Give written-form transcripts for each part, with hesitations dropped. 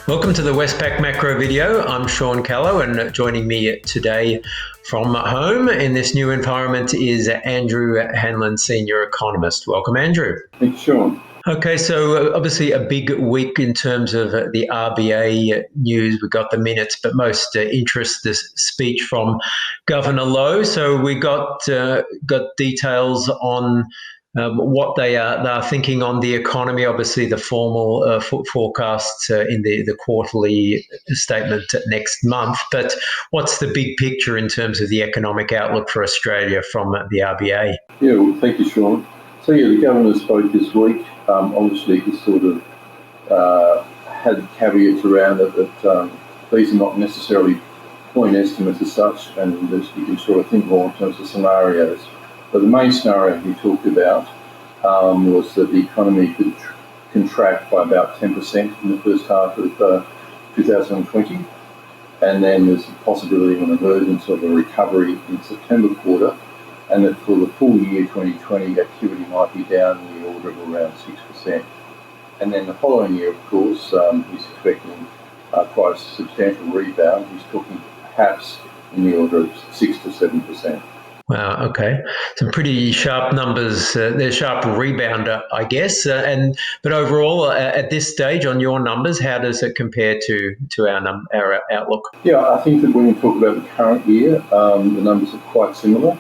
Welcome to the Westpac Macro video. I'm Sean Callow, and joining me today from home in this new environment is Andrew Hanlon, Senior Economist. Welcome, Andrew. Thanks, Sean. Okay, so obviously a big week in terms of the RBA news. We got the minutes, but most interest this speech from Governor Lowe. So we got details on what they are thinking on the economy. Obviously, the formal forecasts in the quarterly statement next month. But what's the big picture in terms of the economic outlook for Australia from the RBA? Yeah, well, thank you, Sean. So, the Governor spoke this week. Obviously, he sort of had caveats around it that these are not necessarily point estimates as such, and you can sort of think more in terms of scenarios. But the main scenario he talked about was that the economy could contract by about 10% in the first half of 2020, and then there's a possibility of an emergence of a recovery in September quarter, and that for the full year 2020, activity might be down in the order of around 6%. And then the following year, of course, he's expecting quite a substantial rebound. He's talking perhaps in the order of 6 to 7%. Wow, okay. Some pretty sharp numbers. They're sharp rebound, I guess. But overall, at this stage, on your numbers, how does it compare to our outlook? Yeah, I think that when you talk about the current year, the numbers are quite similar.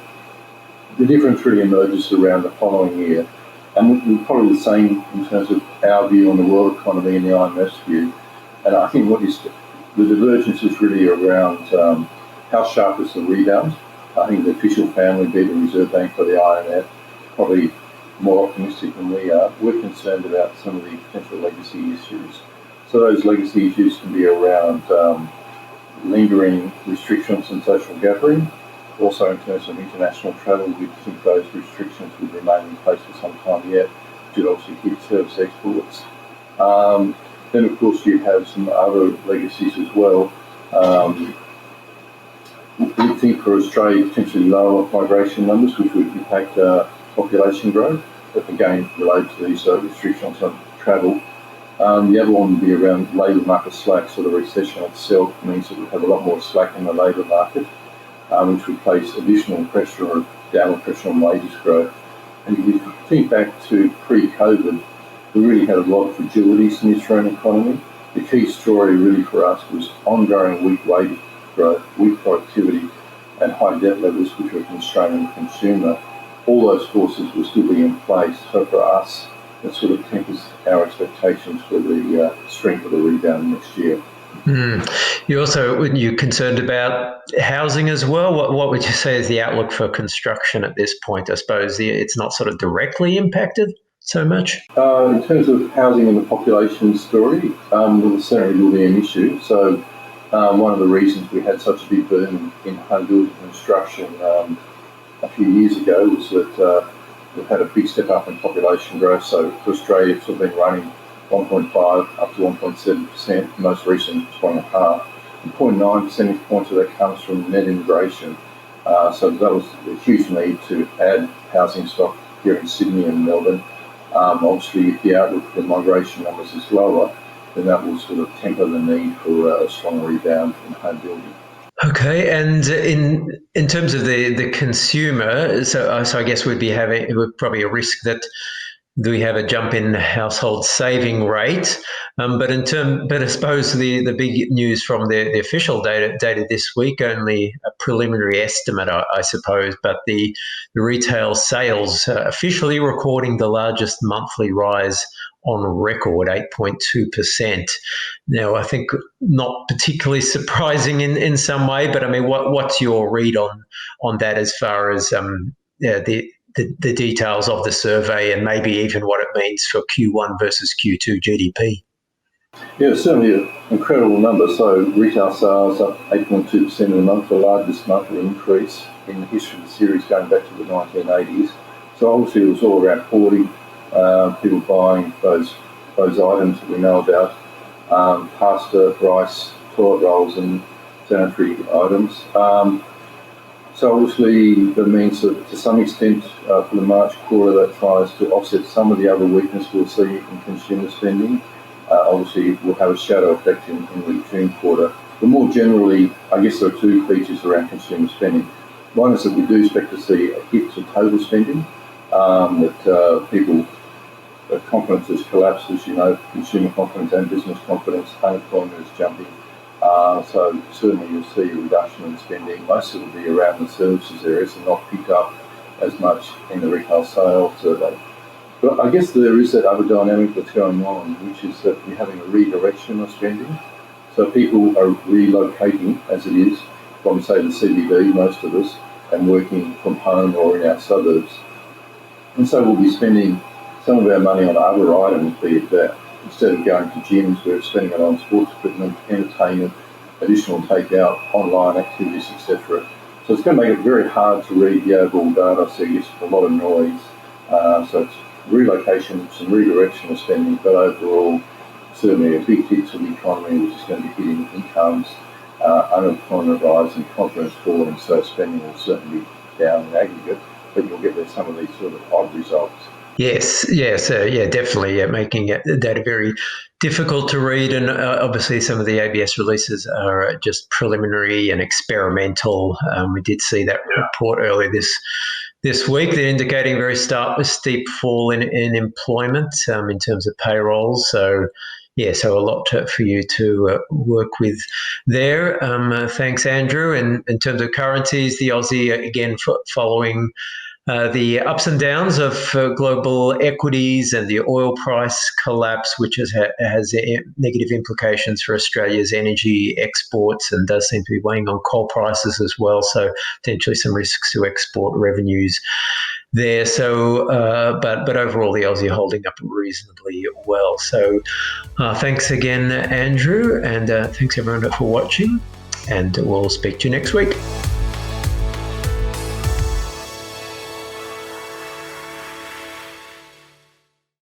The difference really emerges around the following year. And we're probably the same in terms of our view on the world economy and the IMF's view. And I think the divergence is really around how sharp is the rebound. I think the official family, be it the Reserve Bank or the IMF, probably more optimistic than we are. We're concerned about some of the potential legacy issues. So those legacy issues can be around lingering restrictions on social gathering. Also in terms of international travel, we think those restrictions would remain in place for some time yet, which would obviously hit service exports. Then of course you have some other legacies as well. We think for Australia, potentially lower migration numbers, which would impact population growth, but again, related to these restrictions on travel. The other one would be around labour market slack, so the recession itself means that we have a lot more slack in the labour market, which would place additional pressure or downward pressure on wages growth. And if you think back to pre-COVID, we really had a lot of fragilities in the Australian economy. The key story really for us was ongoing weak wage growth, weak productivity, and high debt levels, which were constraining the consumer. All those forces will still be in place. So for us, that sort of tempers our expectations for the strength of the rebound next year. You're concerned about housing as well. What would you say is the outlook for construction at this point? I suppose it's not sort of directly impacted so much. In terms of housing and the population story, well, certainly will be an issue. So one of the reasons we had such a big boom in home building construction a few years ago was that we've had a big step up in population growth. So for Australia, it's sort of been running 1.5 up to 1.7%, most recent 1.5. And 0.9 percentage points of that comes from net immigration. So that was a huge need to add housing stock here in Sydney and Melbourne. Obviously, if the outlook for migration numbers is lower, then that will sort of temper the need for a strong rebound in home building. Okay, and in terms of the consumer, so I guess we'd probably a risk that we have a jump in household saving rate, but I suppose the big news from the official data this week, only a preliminary estimate, I suppose, but the retail sales officially recording the largest monthly rise on record, 8.2%. Now, I think not particularly surprising in some way, but I mean, what's your read on that as far as the details of the survey and maybe even what it means for Q1 versus Q2 GDP? Yeah, certainly an incredible number. So retail sales up 8.2% in a month, the largest monthly increase in the history of the series going back to the 1980s. So obviously it was all around hoarding, people buying those items that we know about, pasta, rice, toilet rolls and sanitary items. So obviously that means that to some extent for the March quarter that tries to offset some of the other weakness we'll see in consumer spending. Obviously, we'll have a shadow effect in the June quarter. But more generally, I guess there are two features around consumer spending. One is that we do expect to see a hit to total spending, that people, confidence has collapsed, as you know, consumer confidence and business confidence, unemployment is jumping. So certainly you'll see a reduction in spending. Most of it will be around the services areas and not picked up as much in the retail sales survey. But I guess there is that other dynamic that's going on, which is that we're having a redirection of spending. So people are relocating, as it is, from, say, the CBD, most of us, and working from home or in our suburbs. And so we'll be spending some of our money on other items, be it that instead of going to gyms, we're spending it on sports equipment, entertainment, additional takeout, online activities, etc. So it's going to make it very hard to read the overall data, so it's a lot of noise. So it's relocation, some redirection of spending, but overall, certainly a big hit to the economy, which is going to be hitting incomes, unemployment rising, confidence falling, so spending will certainly be down in aggregate, but you'll get some of these sort of odd results. Yes, yes, definitely, making data very difficult to read, and obviously some of the ABS releases are just preliminary and experimental. We did see that report earlier this week. They're indicating a very steep fall in employment in terms of payrolls. So, yeah, so a lot for you to work with there. Thanks, Andrew. And in terms of currencies, the Aussie, again, following the ups and downs of global equities and the oil price collapse, which has negative implications for Australia's energy exports and does seem to be weighing on coal prices as well. So potentially some risks to export revenues there. So, but overall, the Aussie holding up reasonably well. So, thanks again, Andrew, and thanks everyone for watching. And we'll speak to you next week.